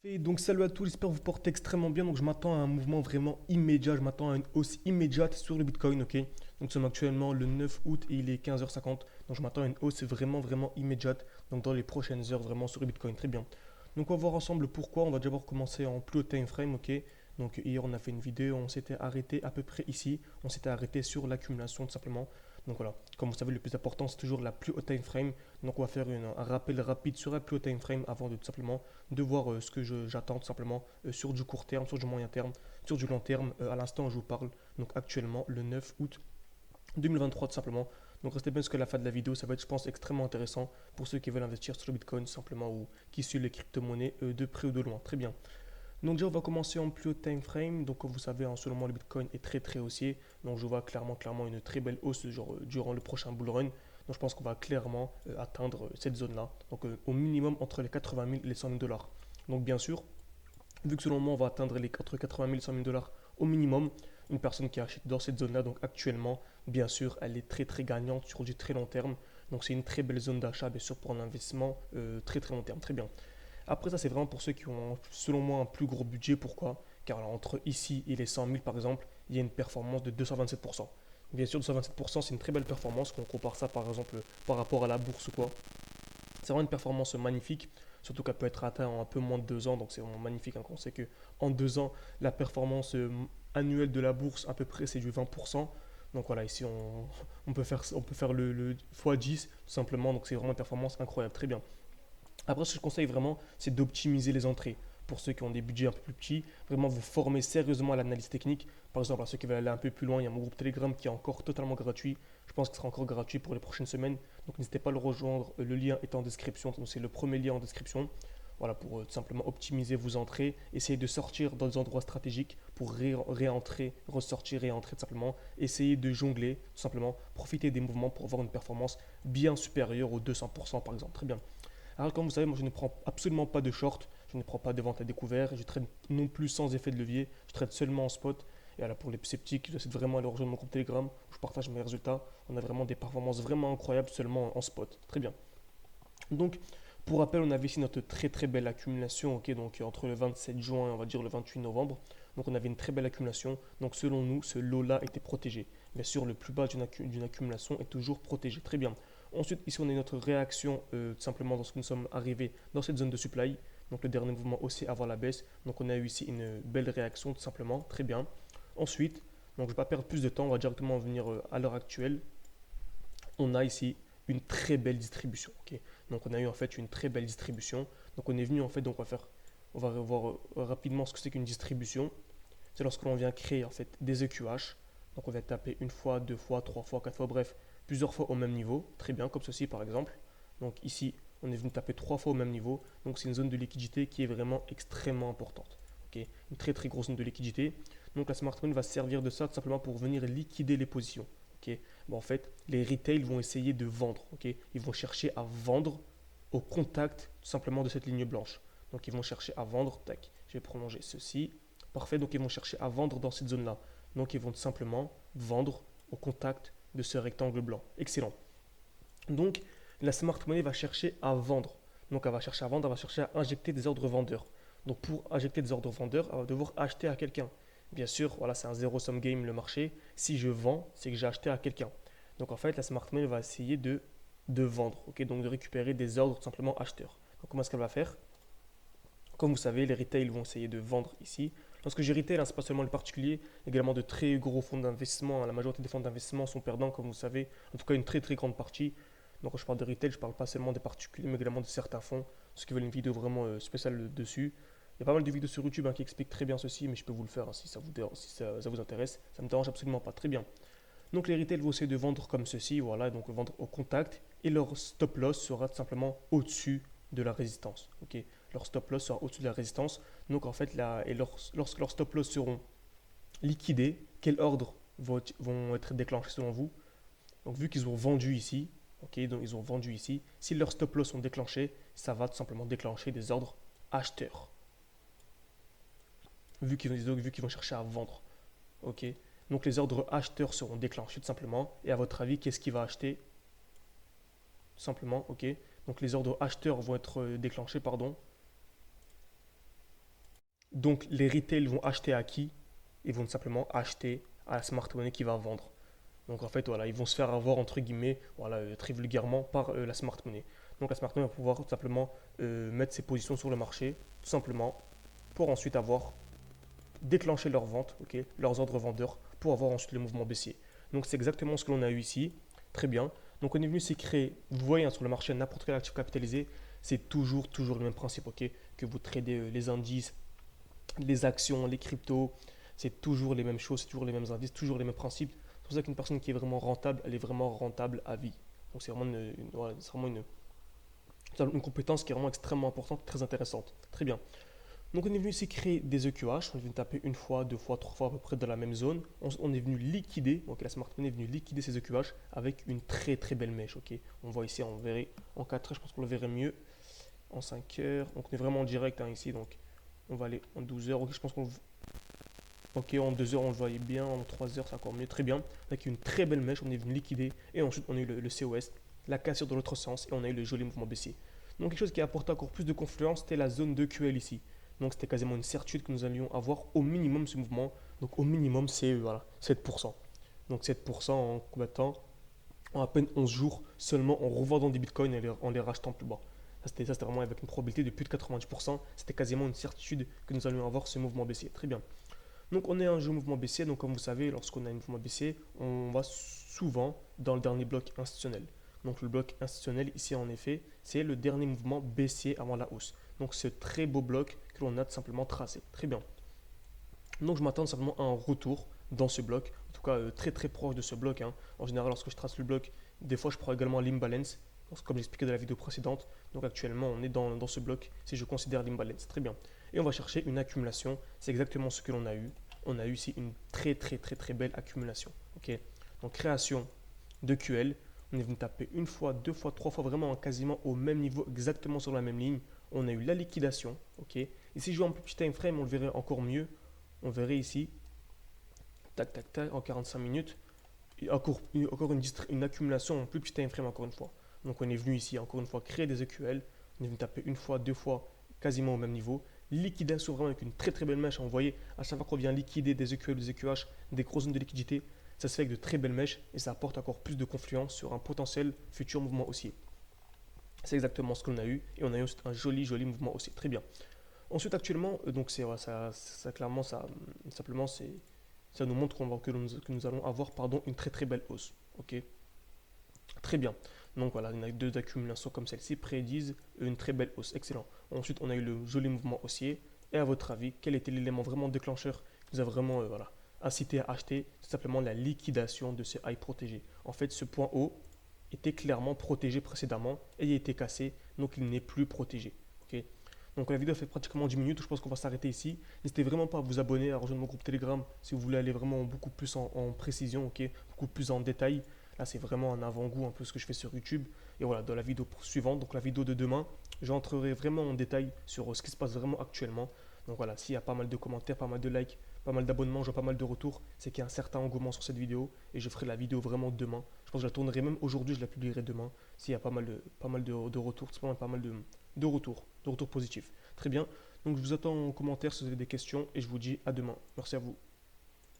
Et donc salut à tous, j'espère que vous portez extrêmement bien. Donc je m'attends à un mouvement vraiment immédiat, je m'attends à une hausse immédiate sur le Bitcoin, ok. Donc nous sommes actuellement le 9 août et il est 15h50. Donc je m'attends à une hausse vraiment immédiate, donc dans les prochaines heures vraiment sur le Bitcoin, très bien. Donc on va voir ensemble pourquoi, on va d'abord commencer en plus haut time frame, ok. Donc hier on a fait une vidéo, on s'était arrêté à peu près ici, on s'était arrêté sur l'accumulation tout simplement. Donc voilà, comme vous savez le plus important c'est toujours la plus haut time frame. Donc on va faire un rappel rapide sur la plus haut time frame avant de tout simplement de voir ce que j'attends tout simplement sur du court terme, sur du moyen terme, sur du long terme. À l'instant, je vous parle donc actuellement le 9 août 2023 tout simplement. Donc restez bien jusqu'à la fin de la vidéo, ça va être je pense extrêmement intéressant pour ceux qui veulent investir sur le Bitcoin tout simplement ou qui suivent les crypto-monnaies de près ou de loin. Très bien. Donc déjà on va commencer en plus haut time frame. Donc comme vous savez en ce moment le Bitcoin est très haussier. Donc je vois clairement une très belle hausse genre, durant le prochain bull run. Donc je pense qu'on va clairement atteindre cette zone là. Donc au minimum entre les 80 000 et les 100 000 dollars. Donc bien sûr, vu que selon moi on va atteindre les 80 000 et 100 000 dollars au minimum, une personne qui achète dans cette zone là, donc actuellement, bien sûr, elle est très gagnante sur du très long terme. Donc c'est une très belle zone d'achat, bien sûr, pour un investissement très long terme. Très bien. Après ça, c'est vraiment pour ceux qui ont, selon moi, un plus gros budget. Pourquoi? Car alors, entre ici et les 100 000, par exemple, il y a une performance de 227%. Bien sûr, 227%, c'est une très belle performance. Quand on compare ça, par exemple, par rapport à la bourse ou quoi. C'est vraiment une performance magnifique, surtout qu'elle peut être atteinte en un peu moins de 2 ans. Donc c'est vraiment magnifique, hein, quand on sait que en 2 ans, la performance annuelle de la bourse, à peu près, c'est du 20%. Donc voilà, ici, on peut faire le x10, tout simplement. Donc c'est vraiment une performance incroyable, très bien. Après, ce que je conseille vraiment, c'est d'optimiser les entrées. Pour ceux qui ont des budgets un peu plus petits, vraiment vous former sérieusement à l'analyse technique. Par exemple, à ceux qui veulent aller un peu plus loin, il y a mon groupe Telegram qui est encore totalement gratuit. Je pense qu'il sera encore gratuit pour les prochaines semaines. Donc n'hésitez pas à le rejoindre. Le lien est en description. Donc c'est le premier lien en description. Voilà, pour tout simplement optimiser vos entrées, essayer de sortir dans des endroits stratégiques pour réentrer, ressortir, réentrer tout simplement. Essayer de jongler, tout simplement, profiter des mouvements pour avoir une performance bien supérieure aux 200% par exemple. Très bien. Alors comme vous savez, moi je ne prends absolument pas de short, je ne prends pas de vente à découvert, je trade non plus sans effet de levier, je trade seulement en spot. Et voilà, pour les sceptiques, je vous incite vraiment à aller rejoindre mon groupe Telegram où je partage mes résultats. On a vraiment des performances vraiment incroyables seulement en spot. Très bien. Donc, pour rappel, on avait ici notre très belle accumulation, ok, donc entre le 27 juin et on va dire le 28 novembre. Donc on avait une très belle accumulation. Donc selon nous, ce lot-là était protégé. Bien sûr, le plus bas d'une accumulation est toujours protégé. Très bien. Ensuite, ici, on a notre réaction tout simplement lorsque nous sommes arrivés dans cette zone de supply. Donc le dernier mouvement aussi avant la baisse. Donc on a eu ici une belle réaction tout simplement. Très bien. Ensuite, donc je ne vais pas perdre plus de temps, on va directement venir à l'heure actuelle. On a ici une très belle distribution. Ok. Donc on a eu en fait une très belle distribution. Donc on est venu en fait, donc on va revoir rapidement ce que c'est qu'une distribution. C'est lorsque l'on vient créer en fait des EQH. Donc on vient taper une fois, deux fois, trois fois, quatre fois, bref, plusieurs fois au même niveau. Très bien, comme ceci par exemple. Donc ici, on est venu taper trois fois au même niveau. Donc c'est une zone de liquidité qui est vraiment extrêmement importante. Ok. Une très grosse zone de liquidité. Donc la smart money va se servir de ça tout simplement pour venir liquider les positions. Ok. Bon, en fait, les retail vont essayer de vendre. Ok. Ils vont chercher à vendre au contact tout simplement de cette ligne blanche. Donc ils vont chercher à vendre. Tac. Je vais prolonger ceci. Parfait, donc ils vont chercher à vendre dans cette zone-là. Donc ils vont tout simplement vendre au contact de ce rectangle blanc. Excellent. Donc la smart money va chercher à vendre. Donc elle va chercher à vendre, elle va chercher à injecter des ordres vendeurs. Donc pour injecter des ordres vendeurs, elle va devoir acheter à quelqu'un. Bien sûr, voilà, c'est un zéro-sum game le marché. Si je vends, c'est que j'ai acheté à quelqu'un. Donc en fait, la smart money va essayer de vendre, ok, donc de récupérer des ordres tout simplement acheteurs. Donc comment est-ce qu'elle va faire? Comme vous savez, les retail vont essayer de vendre ici. Lorsque j'ai retail, hein, ce n'est pas seulement le particulier, également de très gros fonds d'investissement. La majorité des fonds d'investissement sont perdants, comme vous savez. En tout cas, une très grande partie. Donc quand je parle de retail, je ne parle pas seulement des particuliers, mais également de certains fonds. Ceux qui veulent une vidéo vraiment spéciale dessus. Il y a pas mal de vidéos sur YouTube, hein, qui expliquent très bien ceci, mais je peux vous le faire, hein, si ça vous intéresse. Ça ne me dérange absolument pas. Très bien. Donc les retail vont essayer de vendre comme ceci, voilà, donc vendre au contact, et leur stop loss sera tout simplement au-dessus de la résistance. Ok, leur stop loss sera au-dessus de la résistance. Donc en fait, lorsque leurs stop loss seront liquidés, quels ordres vont être déclenchés selon vous? Donc vu qu'ils ont vendu ici, ok, donc ils ont vendu ici, si leurs stop loss sont déclenchés, ça va tout simplement déclencher des ordres acheteurs. Vu qu'ils vont chercher à vendre. Ok. Donc les ordres acheteurs seront déclenchés tout simplement. Et à votre avis, qu'est-ce qui va acheter? Tout simplement, ok. Donc les ordres acheteurs vont être déclenchés, pardon. Donc les retail vont acheter à qui? Ils vont tout simplement acheter à la smart money qui va vendre. Donc en fait, voilà, ils vont se faire avoir entre guillemets, voilà, très vulgairement, par la smart money. Donc la smart money va pouvoir tout simplement mettre ses positions sur le marché, tout simplement, pour ensuite avoir déclenché leurs ventes, ok, leurs ordres vendeurs, pour avoir ensuite le mouvement baissier. Donc c'est exactement ce que l'on a eu ici. Très bien. Donc on est venu s'y créer, vous voyez hein, sur le marché, n'importe quel actif capitalisé, c'est toujours le même principe, ok, que vous tradez les indices, les actions, les cryptos, c'est toujours les mêmes choses, c'est toujours les mêmes indices, toujours les mêmes principes. C'est pour ça qu'une personne qui est vraiment rentable, elle est vraiment rentable à vie. Donc c'est vraiment voilà, c'est vraiment une compétence qui est vraiment extrêmement importante, très intéressante. Très bien. Donc on est venu ici créer des EQH, on est venu taper une fois, deux fois, trois fois à peu près dans la même zone. On est venu liquider, donc la smart money est venue liquider ces EQH avec une très belle mèche. Ok, on voit ici, on verrait en 4 heures, je pense qu'on le verrait mieux. En 5 heures, donc on est vraiment en direct hein, ici, donc on va aller en 12 heures. Ok, je pense qu'on ok, en 2 heures on le voyait bien, en 3 heures c'est encore mieux, très bien. Avec une très belle mèche, on est venu liquider et ensuite on a eu le COS, la cassure de l'autre sens et on a eu le joli mouvement baissier. Donc quelque chose qui a apporté encore plus de confluence, c'était la zone de QL ici. Donc c'était quasiment une certitude que nous allions avoir au minimum ce mouvement. Donc au minimum c'est voilà, 7%. Donc 7% en combien de temps? En à peine 11 jours seulement en revendant des bitcoins et en les rachetant plus bas. Ça, c'était vraiment avec une probabilité de plus de 90%. C'était quasiment une certitude que nous allions avoir ce mouvement baissier. Très bien. Donc on est un jeu mouvement baissier, donc comme vous savez, lorsqu'on a un mouvement baissier, on va souvent dans le dernier bloc institutionnel. Donc le bloc institutionnel ici en effet, c'est le dernier mouvement baissier avant la hausse. Donc ce très beau bloc que l'on a tout simplement tracé. Très bien. Donc je m'attends simplement à un retour dans ce bloc, en tout cas très proche de ce bloc, hein. En général, lorsque je trace le bloc, des fois je prends également l'imbalance, comme j'expliquais dans la vidéo précédente. Donc actuellement, on est dans ce bloc si je considère l'imbalance. Très bien. Et on va chercher une accumulation. C'est exactement ce que l'on a eu. On a eu ici une très belle accumulation. Ok. Donc création de QL. On est venu taper une fois, deux fois, trois fois, vraiment quasiment au même niveau, exactement sur la même ligne. On a eu la liquidation. Ok. Et si je joue en plus petit time frame, on le verrait encore mieux. On verrait ici, tac, en 45 minutes, encore une accumulation en plus petit time frame encore une fois. Donc on est venu ici encore une fois créer des EQL, on est venu taper une fois, deux fois, quasiment au même niveau. Liquidation vraiment avec une très belle mèche. Vous voyez, à chaque fois qu'on vient liquider des EQL, des EQH, des grosses zones de liquidité, ça se fait avec de très belles mèches et ça apporte encore plus de confluence sur un potentiel futur mouvement haussier. C'est exactement ce qu'on a eu et on a eu un joli mouvement haussier. Très bien. Ensuite, actuellement, donc c'est voilà, ça clairement, simplement, ça nous montre que nous allons avoir une très belle hausse. Ok, très bien. Donc voilà, on a deux accumulations comme celle-ci prédisent une très belle hausse. Excellent. Ensuite, on a eu le joli mouvement haussier. Et à votre avis, quel était l'élément vraiment déclencheur qui nous a vraiment voilà, incité à acheter? Tout simplement la liquidation de ces high protégés. En fait, ce point haut était clairement protégé précédemment et il a été cassé, donc il n'est plus protégé. Ok. Donc la vidéo fait pratiquement 10 minutes, je pense qu'on va s'arrêter ici. N'hésitez vraiment pas à vous abonner, à rejoindre mon groupe Telegram si vous voulez aller vraiment beaucoup plus en précision, ok, beaucoup plus en détail. Là, c'est vraiment un avant-goût un peu ce que je fais sur YouTube. Et voilà, dans la vidéo suivante, donc la vidéo de demain, j'entrerai vraiment en détail sur ce qui se passe vraiment actuellement. Donc voilà, s'il y a pas mal de commentaires, pas mal de likes, pas mal d'abonnements, je vois pas mal de retours, c'est qu'il y a un certain engouement sur cette vidéo et je ferai la vidéo vraiment demain. Je pense que je la tournerai même aujourd'hui, je la publierai demain s'il y a pas mal de retours, pas mal de retours positifs. Très bien, donc je vous attends en commentaire si vous avez des questions et je vous dis à demain. Merci à vous.